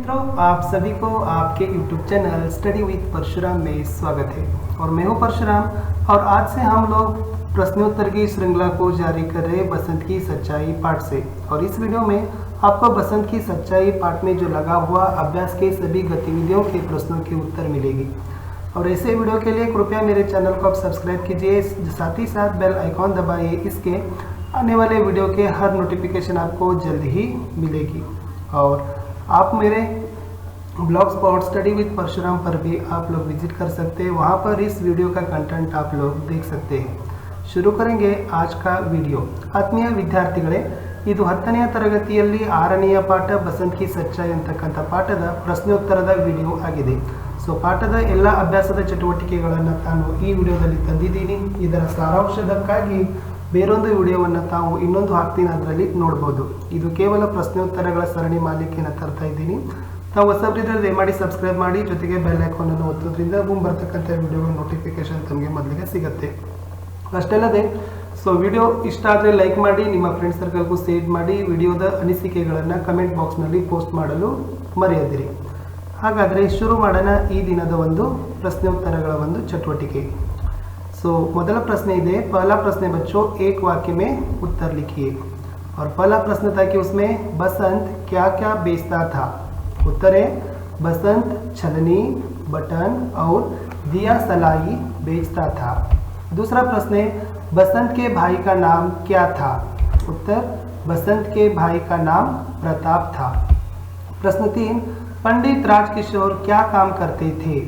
मित्रों, आप सभी को आपके YouTube channel study with Parshuram में स्वागत है। और मैं हूं परशुराम और आज से हम लोग प्रश्नोत्तर की श्रृंखला को जारी कर रहे हैं बसंत की सच्चाई पाठ से। और इस वीडियो में आपको बसंत की सच्चाई पाठ में जो लगा हुआ अभ्यास के सभी गतिविधियों के प्रश्नों के उत्तर मिलेगी। और ऐसे वीडियो के लिए कृपया मेरे चैनल को आप सब्सक्राइब कीजिए, साथ ही साथ बेल आइकॉन दबाइए। इसके आने वाले वीडियो के हर नोटिफिकेशन आपको जल्द ही मिलेगी। और आप मेरे Blogspot study with Parshuram पर भी आप लोग विजिट कर सकते हैं। वहाँ पर इस वीडियो का कंटेंट आप लोग देख सकते हैं। ಶುರು ಕರೆಂಗೆ आज का ವಿಡಿಯೋ। ಆತ್ಮೀಯ ವಿದ್ಯಾರ್ಥಿಗಳೇ, ಇದು 10ನೇ ತರಗತಿಯಲ್ಲಿ 6ನೆಯ ಪಾಠ ಬಸಂತ್ ಕಿ ಸಚ್ಚಾಯಿ ಅಂತಕ್ಕಂಥ ಪಾಠದ ಪ್ರಶ್ನೋತ್ತರದ ವಿಡಿಯೋ ಆಗಿದೆ। ಸೊ ಪಾಠದ ಎಲ್ಲ ಅಭ್ಯಾಸದ ಚಟುವಟಿಕೆಗಳನ್ನು ನಾನು ಈ ವಿಡಿಯೋದಲ್ಲಿ ತಂದಿದ್ದೀನಿ। ಇದರ ಸಾರಾಂಶದಕ್ಕಾಗಿ ಬೇರೊಂದು ವಿಡಿಯೋವನ್ನು ತಾವು ಇನ್ನೊಂದು ಹಾಕ್ತೀನಿ, ಅದರಲ್ಲಿ ನೋಡ್ಬೋದು। ಇದು ಕೇವಲ ಪ್ರಶ್ನೋತ್ತರಗಳ ಸರಣಿ ಮಾಲಿಕೆಯನ್ನು ತರ್ತಾ ಇದ್ದೀನಿ। ತಾವು ಹೊಸಬರಿದ್ದರೆ ದಯಮಾಡಿ ಸಬ್ಸ್ಕ್ರೈಬ್ ಮಾಡಿ, ಜೊತೆಗೆ ಬೆಲ್ ಐಕಾನನ್ನು ಒತ್ತೋದ್ರಿಂದ ಮುಂಬರ್ತಕ್ಕಂಥ ವಿಡಿಯೋಗಳ ನೋಟಿಫಿಕೇಶನ್ ತಮಗೆ ಮೊದಲಿಗೆ ಸಿಗುತ್ತೆ। ಅಷ್ಟೇ ಅಲ್ಲದೆ ವಿಡಿಯೋ ಇಷ್ಟ ಆದರೆ ಲೈಕ್ ಮಾಡಿ, ನಿಮ್ಮ ಫ್ರೆಂಡ್ ಸರ್ಕಲ್ಗೂ ಶೇರ್ ಮಾಡಿ, ವಿಡಿಯೋದ ಅನಿಸಿಕೆಗಳನ್ನು ಕಮೆಂಟ್ ಬಾಕ್ಸ್ನಲ್ಲಿ ಪೋಸ್ಟ್ ಮಾಡಲು ಮರೆಯದಿರಿ। ಹಾಗಾದರೆ ಶುರು ಮಾಡೋಣ ಈ ದಿನದ ಒಂದು ಪ್ರಶ್ನೋತ್ತರಗಳ ಒಂದು ಚಟುವಟಿಕೆ। ಮೊದಲ ಪ್ರಶ್ನೆ ಇದೆ, पहला प्रश्न बच्चों एक वाक्य में उत्तर लिखिए। और पहला प्रश्न था कि उसमें बसंत क्या क्या बेचता था। उत्तर है बसंत छलनी, बटन और दिया सलाई बेचता था। दूसरा प्रश्न है बसंत के भाई का नाम क्या था। उत्तर बसंत के भाई का नाम प्रताप था। प्रश्न 3, पंडित राजकिशोर क्या काम करते थे।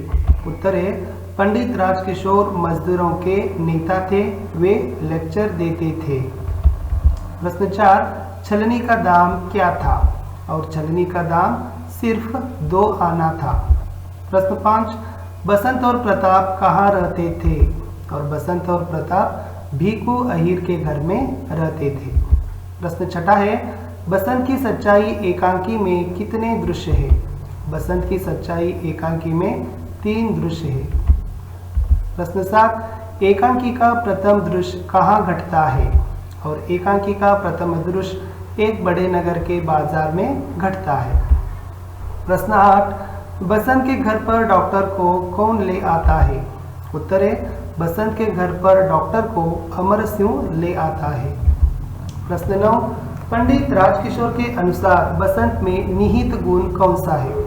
उत्तर है पंडित राजकिशोर मजदूरों के नेता थे, वे लेक्चर देते थे। प्रश्न 4, छलनी का दाम क्या था। और छलनी का दाम सिर्फ 2 आना था। प्रश्न 5, बसंत और प्रताप कहाँ रहते थे। और बसंत और प्रताप भीखू अहीर के घर में रहते थे। प्रश्न 6 है, बसंत की सच्चाई एकांकी में कितने दृश्य है। बसंत की सच्चाई एकांकी में 3 दृश्य है। प्रश्न 7, एकांकी का प्रथम दृश्य कहाँ घटता है। और एकांकी का प्रथम दृश्य एक बड़े नगर के बाजार में घटता है। प्रश्न 8, बसंत के घर पर डॉक्टर को कौन ले आता है। उत्तर है बसंत के घर पर डॉक्टर को अमर सिंह ले आता है। प्रश्न 9, पंडित राजकिशोर के अनुसार बसंत में निहित गुण कौन सा है।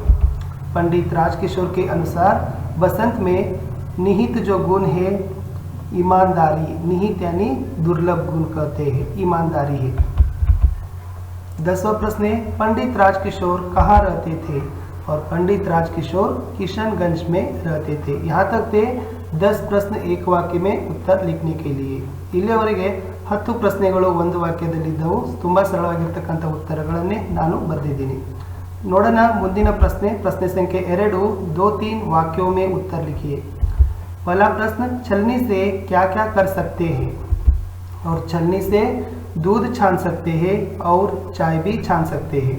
पंडित राजकिशोर के अनुसार बसंत में निहित जो गुण है ईमानदारी, निहित यानी दुर्लभ गुण कहते हैं, ईमानदारी है। 10वां प्रश्न है, पंडित राजकिशोर कहाँ रहते थे। और पंडित राजकिशोर किशनगंज में रहते थे। यहाँ तक थे 10 प्रश्न एक वाक्य में उत्तर लिखने के लिए। ಇಲ್ಲಿಯವರೆಗೆ 10 ಪ್ರಶ್ನೆಗಳು ಒಂದು ವಾಕ್ಯದಲ್ಲಿದ್ದವು। ತುಂಬ ಸರಳವಾಗಿರ್ತಕ್ಕಂಥ ಉತ್ತರಗಳನ್ನೇ ನಾನು ಬರೆದಿದ್ದೀನಿ। ನೋಡೋಣ ಮುಂದಿನ ಪ್ರಶ್ನೆ ಸಂಖ್ಯೆ 2, 2-3 वाक्यों में उत्तर लिखिए। पहला प्रश्न, छलनी से क्या क्या कर सकते हैं। और छलनी से दूध छान सकते हैं और चाय भी छान सकते हैं।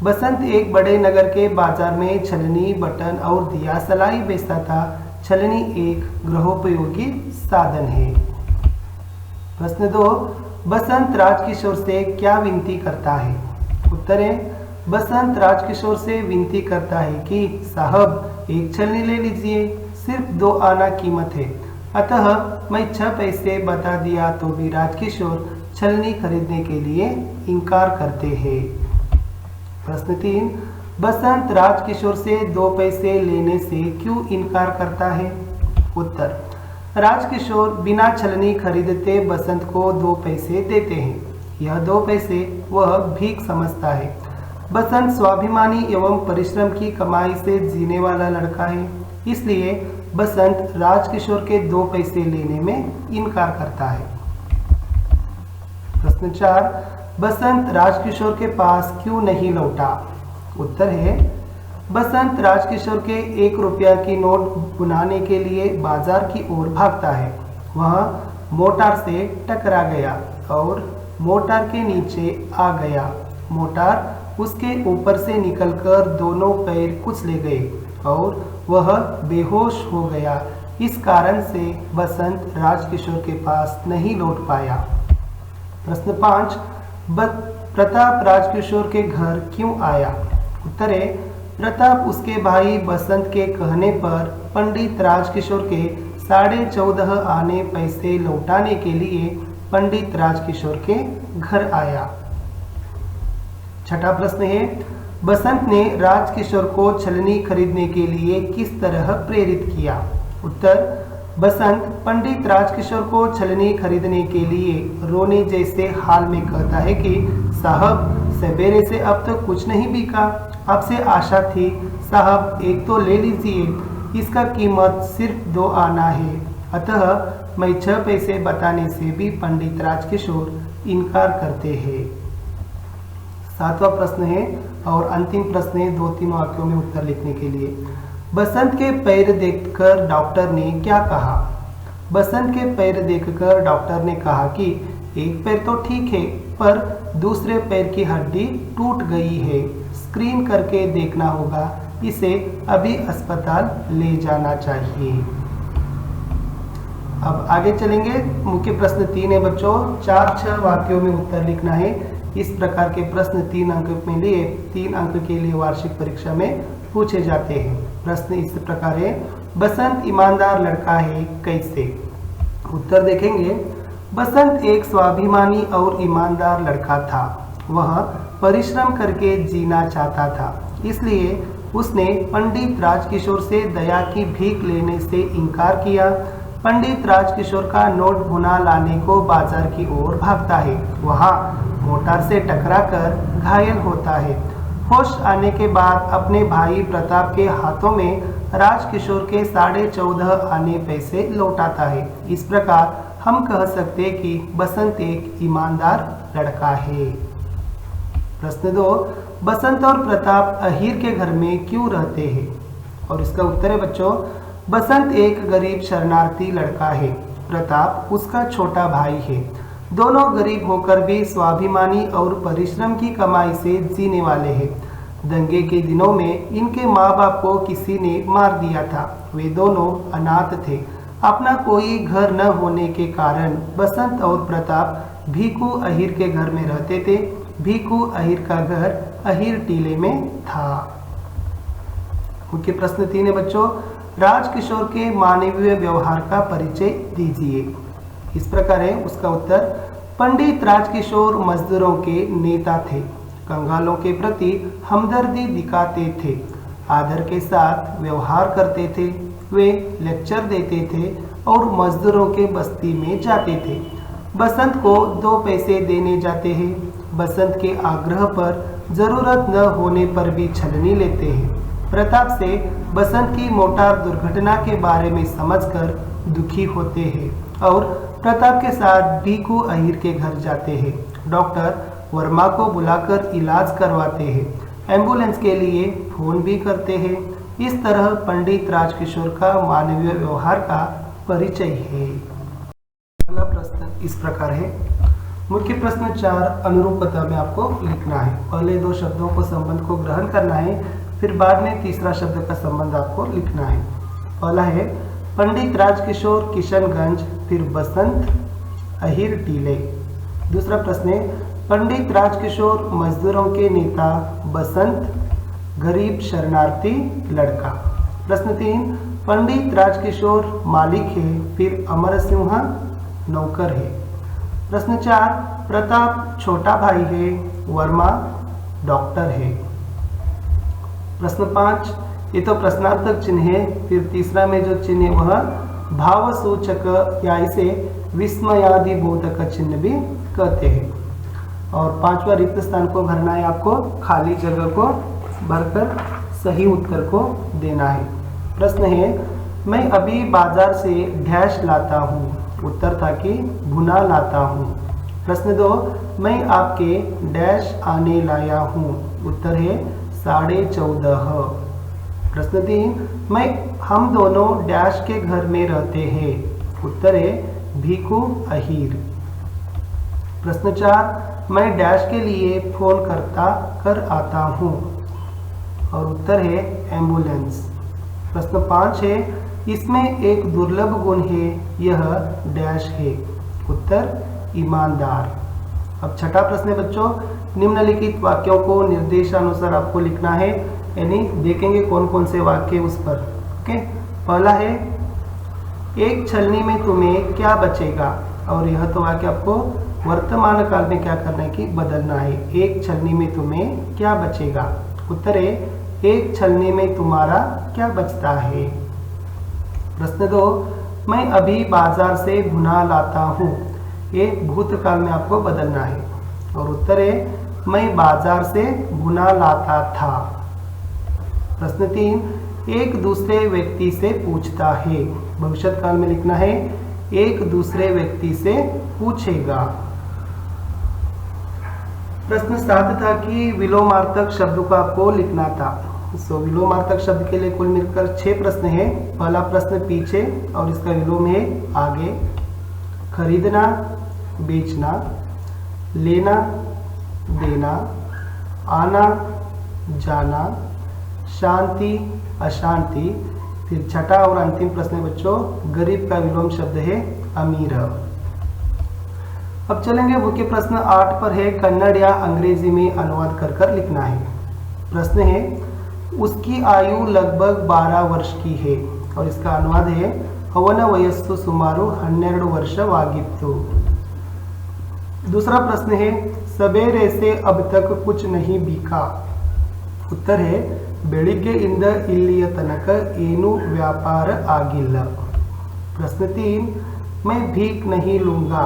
बसंत एक बड़े नगर के बाजार में छलनी, बटन और दिया सलाई बेचता था। छलनी एक गृहोपयोगी साधन है। प्रश्न 2, बसंत राजकिशोर से क्या विनती करता है। उत्तर है बसंत राजकिशोर से विनती करता है कि साहब एक छलनी ले लीजिए, सिर्फ 2 आना कीमत है। अतः मैं 6 पैसे बता दिया तो भी राजकिशोर छलनी खरीदने के लिए इनकार करते हैं। प्रश्न 3, बसंत राजकिशोर से 2 पैसे लेने से क्यों इनकार करता है। उत्तर राजकिशोर बिना छलनी खरीदते बसंत को 2 पैसे देते हैं। यह 2 पैसे वह भीख समझता है। बसंत स्वाभिमानी एवं परिश्रम की कमाई से जीने वाला लड़का है, इसलिए बसंत राजकिशोर के 2 पैसे लेने में इनकार करता है। प्रश्न 4, बसंत राजकिशोर के पास क्यों नहीं लौटा। उत्तर है बसंत राजकिशोर के 1 रुपया की नोट बुनाने के लिए बाजार की ओर भागता है। वह मोटार से टकरा गया और मोटार के नीचे आ गया। मोटार उसके ऊपर से निकलकर दोनों पैर कुचले गए और वह बेहोश हो गया। इस कारण से बसंत राजकिशोर के पास नहीं लौट पाया। प्रश्न 5, प्रताप राजकिशोर के घर क्यों आया। उत्तर है प्रताप उसके भाई बसंत के कहने पर पंडित राजकिशोर के 14.5 आने पैसे लौटाने के लिए पंडित राजकिशोर के घर आया। छठा प्रश्न है, बसंत ने राजकिशोर को छलनी खरीदने के लिए किस तरह प्रेरित किया? उत्तर, बसंत पंडित राजकिशोर को छलनी खरीदने के लिए रोने जैसे हाल में कहता है कि साहब, सवेरे से अब तक कुछ नहीं बिका, आपसे आशा थी, साहब एक तो ले लीजिए, इसका कीमत सिर्फ 2 आना है। अतः मैं 6 पैसे बताने से भी पंडित राजकिशोर इनकार करते हैं। 7वां प्रश्न है और अंतिम प्रश्न है 2-3 वाक्यों में उत्तर लिखने के लिए। बसंत के पैर देखकर डॉक्टर ने क्या कहा? बसंत के पैर देखकर डॉक्टर ने कहा कि एक पैर तो ठीक है, पर दूसरे पैर की हड्डी टूट गई है, स्क्रीन करके देखना होगा, इसे अभी अस्पताल ले जाना चाहिए। अब आगे चलेंगे। मुख्य प्रश्न 3 है बच्चों, 4-6 वाक्यों में उत्तर लिखना है। इस प्रकार के प्रश्न 3 अंक में लिए 3 अंक के लिए वार्षिक परीक्षा में पूछे जाते हैं। प्रश्न इस प्रकार है, बसंत ईमानदार लड़का है कैसे? उत्तर देखेंगे, बसंत एक स्वाभिमानी और ईमानदार लड़का था। वह परिश्रम करके जीना चाहता था, इसलिए उसने पंडित राजकिशोर से दया की भीख लेने से इनकार किया। पंडित राजकिशोर का नोट भुना लाने को बाजार की ओर भागता है। वहाँ मोटर से टकराकर घायल होता है। होश आने के बाद अपने भाई प्रताप के हाथों में राजकिशोर के 14.5 आने पैसे लौटाता है। इस प्रकार हम कह सकते हैं कि बसंत एक ईमानदार लड़का है। प्रश्न 2, बसंत और प्रताप अहीर के घर में क्यों रहते हैं? और इसका उत्तर है बच्चों, बसंत एक गरीब शरणार्थी लड़का है। प्रताप उसका छोटा भाई है। दोनों गरीब होकर भी स्वाभिमानी और परिश्रम की कमाई से जीने वाले हैं। दंगे के दिनों में इनके माँ बाप को किसी ने मार दिया था। वे दोनों अनाथ थे। अपना कोई घर न होने के कारण बसंत और प्रताप भीखू अहीर के घर में रहते थे। भीखू अहीर का घर अहीर टीले में था। मुख्य प्रश्न 3 है बच्चों, राजकिशोर के मानवीय व्यवहार का परिचय दीजिए। इस प्रकार है उसका उत्तर, पंडित राजकिशोर मजदूरों के नेता थे। कंगालों के प्रति हमदर्दी दिखाते थे। आदर के साथ व्यवहार करते थे। वे लेक्चर देते थे और मजदूरों के बस्ती में जाते थे। बसंत को 2 पैसे देने जाते हैं। बसंत के आग्रह पर जरूरत न होने पर भी छलनी लेते हैं। प्रताप से बसंत की मोटार दुर्घटना के बारे में समझकर दुखी होते हैं और प्रताप के साथ भीखू अहीर के घर जाते हैं। डॉक्टर वर्मा को बुलाकर इलाज करवाते हैं। एम्बुलेंस के लिए फोन भी करते हैं। इस तरह पंडित राजकिशोर का मानवीय व्यवहार का परिचय है। अगला प्रश्न इस प्रकार है। मुख्य प्रश्न 4 अनुरूपता में आपको लिखना है। पहले 2 शब्दों को संबंध को ग्रहण करना है, फिर बाद में तीसरा शब्द का संबंध आपको लिखना है। पहला है पंडित राजकिशोर किशनगंज, फिर बसंत अहीर टीले। दूसरा प्रश्न है पंडित राजकिशोर मजदूरों के नेता, बसंत गरीब शरणार्थी लड़का। प्रश्न 3 पंडित राजकिशोर मालिक है, फिर अमर सिंह नौकर है। प्रश्न 4 प्रताप छोटा भाई है, वर्मा डॉक्टर है। प्रश्न 5 ये तो प्रश्नार्थक चिन्ह है, फिर तीसरा में जो चिन्ह है वह भावसूचक या इसे विस्मयादिबोधक चिन्ह भी कहते हैं। और 5वां रिक्त स्थान को भरना है, आपको खाली जगह को भरकर सही उत्तर को देना है। प्रश्न है मैं अभी बाजार से डैश लाता हूँ। उत्तर था कि भुना लाता हूँ। प्रश्न 2 मैं आपके डैश आने लाया हूँ। उत्तर है 14.5। प्रश्न 3 हम दोनों डैश के घर में रहते हैं। उत्तर है भीखू अहीर। प्रश्न 4 मैं डैश के लिए फोन कर आता हूँ। और उत्तर है एम्बुलेंस। प्रश्न 5 है इसमें एक दुर्लभ गुण है, यह डैश है। उत्तर ईमानदार। अब छठा प्रश्न है बच्चों, निम्नलिखित वाक्यों को निर्देशानुसार आपको लिखना है। यानी देखेंगे कौन कौन से वाक्य उस पर। ओके, पहला है एक छलनी में तुम्हें क्या बचेगा, और यह तो वाक्य आपको वर्तमान काल में क्या करना है कि बदलना है। एक छलनी में तुम्हें क्या बचेगा, उत्तर है एक छलनी में तुम्हारा क्या बचता है। प्रश्न 2, मैं अभी बाजार से भुना लाता हूँ, ये भूतकाल में आपको बदलना है, और उत्तर है मैं बाजार से भुना लाता था। प्रश्न 3, एक दूसरे व्यक्ति से पूछता है, भविष्य काल में लिखना है एक दूसरे व्यक्ति से पूछेगा। प्रश्न 7 था कि विलोमार्थक शब्द को आपको लिखना था। विलोमार्थक शब्द के लिए कुल मिलकर 6 प्रश्न हैं। पहला प्रश्न पीछे और इसका विलोम है आगे। खरीदना, बेचना, लेना, देना, आना, जाना, शांति, अशांति। फिर छठा और अंतिम प्रश्न है बच्चों, गरीब का विलोम शब्द है अमीर। अब चलेंगे मुख्य प्रश्न 8 पर है, कन्नड़ या अंग्रेजी में अनुवाद कर कर लिखना है। प्रश्न है उसकी आयु लगभग 12 वर्ष की है, और इसका अनुवाद है ಅವನ ವಯಸ್ಸು ಸುಮಾರು 12 ವರ್ಷವಾಗಿತ್ತು। दूसरा प्रश्न है सवेरे से अब तक कुछ नहीं बिका, उत्तर है ಬೆಳಿಗ್ಗೆಯಿಂದ ಇಲ್ಲಿಯ ತನಕ ಏನೂ ವ್ಯಾಪಾರ ಆಗಿಲ್ಲ। प्रश्न 3, मैं भीख नहीं लूंगा,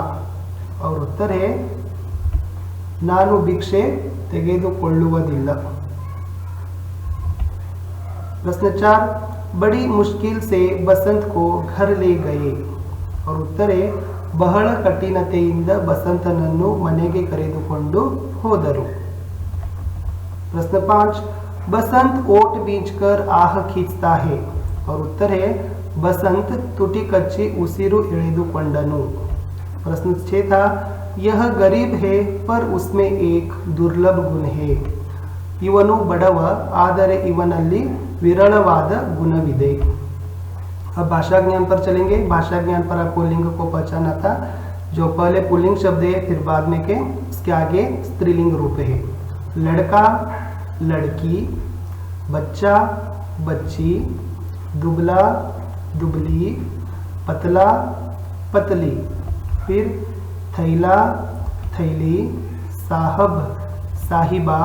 और उत्तर है ನಾನು ಭಿಕ್ಷೆ ತೆಗೆದುಕೊಳ್ಳುವುದಿಲ್ಲ। प्रश्न 4, बड़ी मुश्किल से बसंत को घर ले गए, और उत्तर है ಬಹಳ ಕಠಿಣತೆಯಿಂದ ಬಸಂತನನ್ನು ಮನೆಗೆ ಕರೆದುಕೊಂಡು ಹೋದರು। प्रश्न 5, बसंत ओट बींचकर आह खींचता है, और उत्तर है बसंत ತುಟಿ ಕಚ್ಚಿ ಉಸಿರು ಎಳೆದುಕೊಂಡನು। प्रश्न 6 था यह गरीब है पर उसमें एक दुर्लभ गुण है, ಇವನು ಬಡವ ಆದರೆ ಇವನಲ್ಲಿ विरलवाद गुणविदे। अब भाषा ज्ञान पर चलेंगे। भाषा ज्ञान पर आपको लिंग को पहचाना था, जो पहले पुल्लिंग शब्द है फिर बाद में के इसके आगे स्त्रीलिंग रूप है। लड़का, लड़की, बच्चा, बच्ची, दुबला, दुबली, पतला, पतली। फिर थैला, थैली, साहब, साहिबा,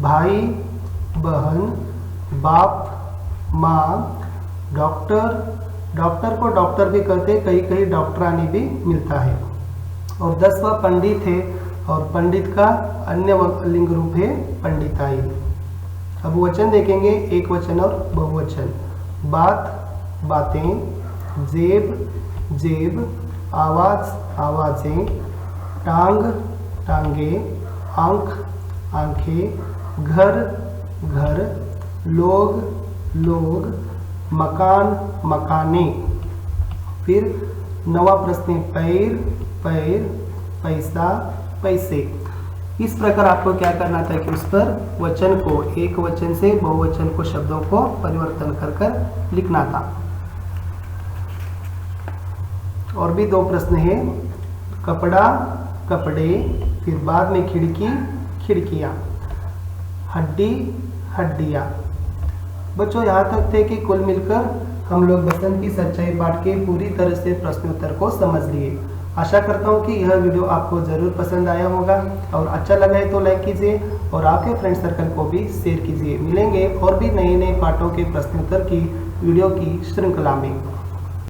भाई, बहन, बाप, माँ, डॉक्टर। डॉक्टर को डॉक्टर भी कहते हैं, कहीं कहीं डॉक्टरानी भी मिलता है। और 10वां पंडित है, और पंडित का अन्य लिंग रूप है पंडिताई। अब वचन देखेंगे, एक वचन और बहुवचन। बात, बातें, जेब, जेब, आवाज, आवाजें, टांग, टांगे, आंख, आंखें, घर, घर, लोग, लोग, मकान, मकाने। फिर 9वां प्रश्न पैर, पैर, पैसा, पैसे। इस प्रकार आपको क्या करना था कि उस पर वचन को एक वचन से बहुवचन को शब्दों को परिवर्तन कर कर लिखना था। और भी 2 प्रश्न हैं, कपड़ा, कपड़े, फिर बाद में खिड़की, खिड़कियाँ, हड्डी, हड्डियाँ। बच्चों यहाँ तक थे कि कुल मिलकर हम लोग बसंत की सच्चाई पाठ के पूरी तरह से प्रश्नोत्तर को समझ लिए। आशा करता हूँ कि यह वीडियो आपको ज़रूर पसंद आया होगा, और अच्छा लगा है तो लाइक कीजिए और आपके फ्रेंड सर्कल को भी शेयर कीजिए। मिलेंगे और भी नए नए पाठों के प्रश्नोत्तर की वीडियो की श्रृंखला में।